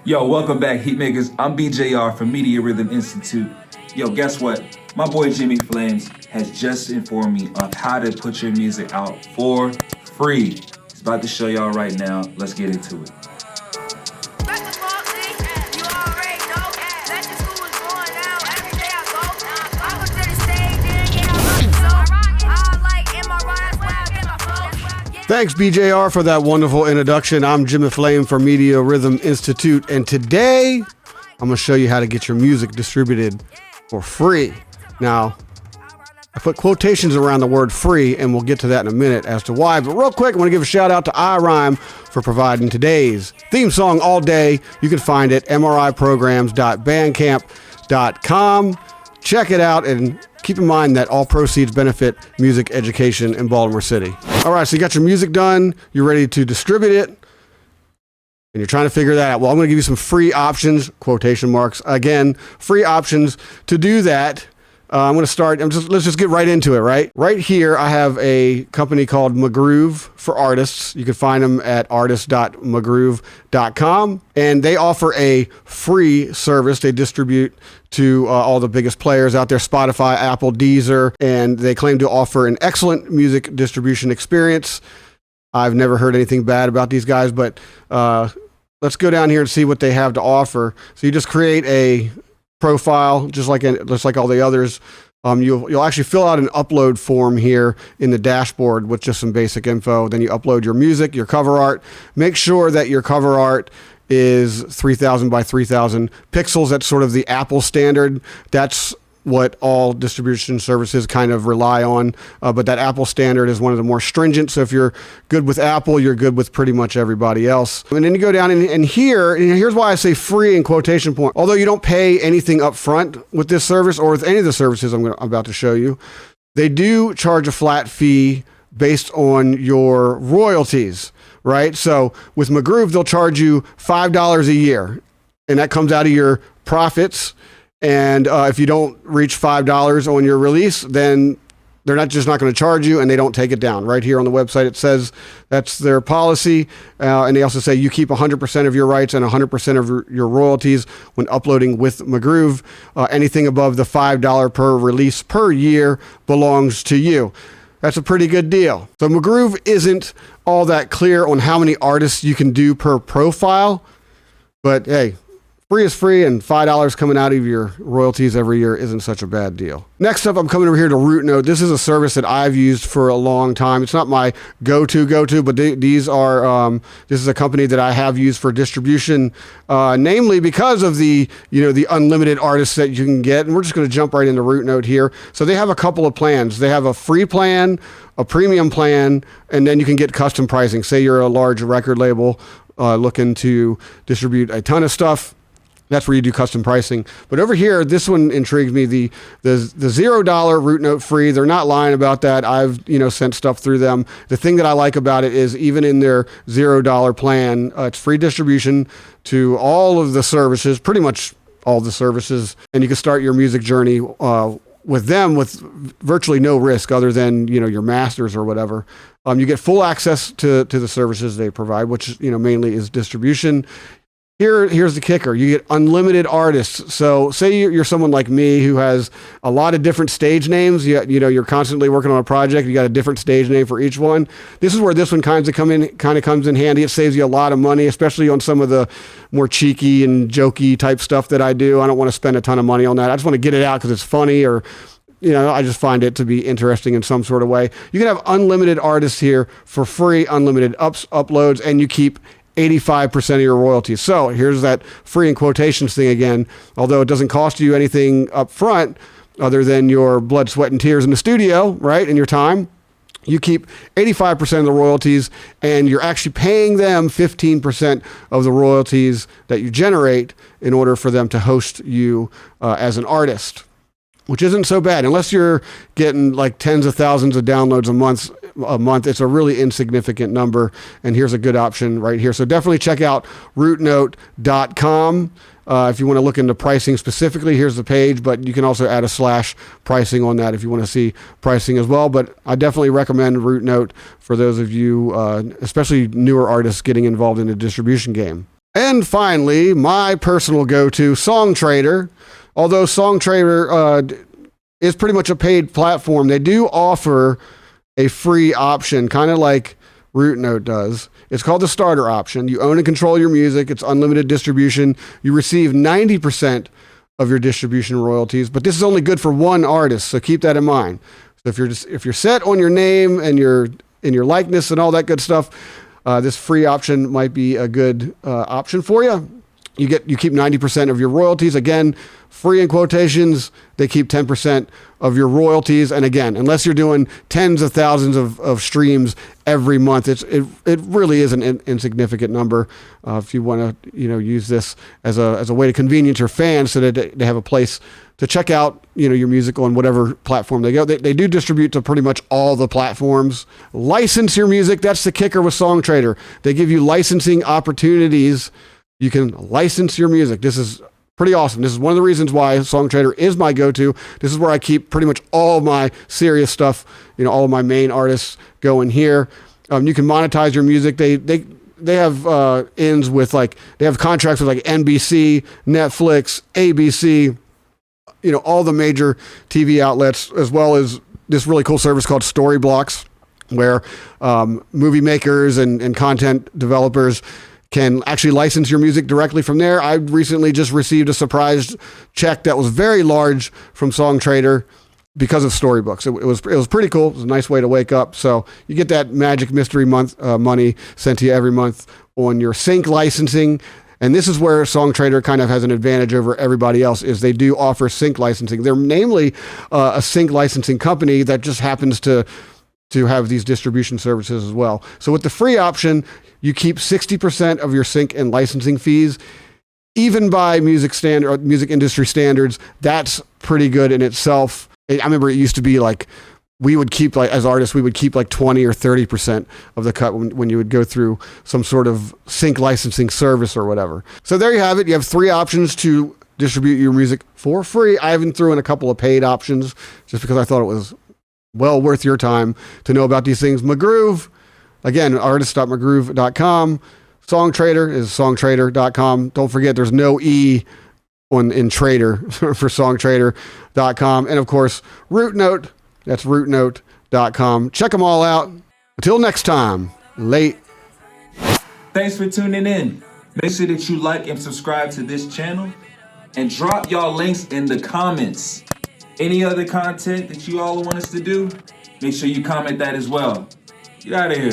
Yo, welcome back, Heatmakers. I'm BJR from Media Rhythm Institute. Yo, guess what? My boy Jimmy Flames has just informed me of how to put your music out for free. He's about to show y'all right now. Let's get into it. Thanks, BJR, for that wonderful introduction. I'm Jimmy Flame from Media Rhythm Institute, and today I'm going to show you how to get your music distributed for free. Now, I put quotations around the word free, and we'll get to that in a minute as to why. But real quick, I want to give a shout out to iRhyme for providing today's theme song all day. You can find it at mriprograms.bandcamp.com. Check it out, and keep in mind that all proceeds benefit music education in Baltimore City. All right, so you got your music done, you're ready to distribute it, and you're trying to figure that out. Well, I'm going to give you some free options, quotation marks, again, free options to do that. I'm going to start, let's just get right into it, right? Right here, I have a company called MAGROOVE for artists. You can find them at artist.magroove.com, and they offer a free service. They distribute to all the biggest players out there, Spotify, Apple, Deezer, and they claim to offer an excellent music distribution experience. I've never heard anything bad about these guys, but let's go down here and see what they have to offer. So you just create a profile, just like all the others. You'll actually fill out an upload form here in the dashboard with just some basic info. Then you upload your music, your cover art. Make sure that your cover art is 3,000 by 3,000 pixels. That's sort of the Apple standard. That's what all distribution services kind of rely on. But that Apple standard is one of the more stringent. So if you're good with Apple, you're good with pretty much everybody else. And then you go down and here's why I say free in quotation point. Although you don't pay anything up front with this service or with any of the services I'm about to show you, they do charge a flat fee based on your royalties, right? So with MAGROOVE, they'll charge you $5 a year, and that comes out of your profits. And if you don't reach $5 on your release, then they're not going to charge you, and they don't take it down. Right here on the website, it says that's their policy. And they also say you keep 100% of your rights and 100% of your royalties when uploading with MAGROOVE. Anything above the $5 per release per year belongs to you. That's a pretty good deal. So MAGROOVE isn't all that clear on how many artists you can do per profile, but hey, free is free, and $5 coming out of your royalties every year isn't such a bad deal. Next up, I'm coming over here to ROUTENOTE. This is a service that I've used for a long time. It's not my go-to, but this is a company that I have used for distribution, namely because of the unlimited artists that you can get. And we're just going to jump right into ROUTENOTE here. So they have a couple of plans. They have a free plan, a premium plan, and then you can get custom pricing. Say you're a large record label looking to distribute a ton of stuff. That's where you do custom pricing. But over here, this one intrigues me. The $0 ROUTENOTE free. They're not lying about that. I've sent stuff through them. The thing that I like about it is even in their $0 plan, it's free distribution to all of the services, pretty much all the services, and you can start your music journey with them with virtually no risk other than your masters or whatever. You get full access to the services they provide, which mainly is distribution. Here's the kicker. You get unlimited artists. So say you're someone like me who has a lot of different stage names. You're constantly working on a project. You got a different stage name for each one. This is where this one kind of comes in handy. It saves you a lot of money, especially on some of the more cheeky and jokey type stuff that I do. I don't want to spend a ton of money on that. I just want to get it out because it's funny, or I just find it to be interesting in some sort of way. You can have unlimited artists here for free, unlimited uploads, and you keep 85% of your royalties. So here's that free in quotations thing again. Although it doesn't cost you anything up front other than your blood, sweat, and tears in the studio, right, and your time, you keep 85% of the royalties, and you're actually paying them 15% of the royalties that you generate in order for them to host you as an artist, which isn't so bad. Unless you're getting like tens of thousands of downloads a month, it's a really insignificant number. And here's a good option right here. So definitely check out routenote.com. If you want to look into pricing specifically, here's the page, but you can also add a / pricing on that if you want to see pricing as well. But I definitely recommend ROUTENOTE for those of you, especially newer artists getting involved in the distribution game. And finally, my personal go-to, SONGTRDR. Although SONGTRDR is pretty much a paid platform, they do offer a free option, kind of like ROUTENOTE does. It's called the starter option. You own and control your music. It's unlimited distribution. You receive 90% of your distribution royalties, but this is only good for one artist, so keep that in mind. So if you're set on your name and your likeness and all that good stuff, this free option might be a good option for you. You keep 90% of your royalties. Again, free in quotations, they keep 10% of your royalties. And again, unless you're doing tens of thousands of streams every month, it really is an insignificant number. If you want to use this as a way to convenience your fans so that they have a place to check out your music on whatever platform they go. They do distribute to pretty much all the platforms. License your music. That's the kicker with SONGTRDR. They give you licensing opportunities. You can license your music. This is pretty awesome. This is one of the reasons why SONGTRDR is my go-to. This is where I keep pretty much all of my serious stuff, all of my main artists going here. You can monetize your music. They have ends with they have contracts with NBC, Netflix, ABC, all the major TV outlets, as well as this really cool service called Storyblocks, where movie makers and content developers can actually license your music directly from there. I recently just received a surprise check that was very large from SONGTRDR because of Storybooks. It was pretty cool. It was a nice way to wake up. So you get that magic mystery month money sent to you every month on your sync licensing. And this is where SONGTRDR kind of has an advantage over everybody else, is they do offer sync licensing. They're namely a sync licensing company that just happens to have these distribution services as well. So with the free option, you keep 60% of your sync and licensing fees. Even by music industry standards, that's pretty good in itself. I remember it used to be we would keep as artists, we would keep 20 or 30% of the cut when you would go through some sort of sync licensing service or whatever. So there you have it. You have 3 options to distribute your music for free. I even threw in a couple of paid options just because I thought it was well worth your time to know about these things. MAGROOVE, again, artist.magroove.com. SONGTRDR is songtradr.com. Don't forget, there's no E in trader for songtradr.com. And of course, ROUTENOTE, that's routenote.com. Check them all out. Until next time, late. Thanks for tuning in. Make sure that you like and subscribe to this channel and drop y'all links in the comments. Any other content that you all want us to do, make sure you comment that as well. Get out of here.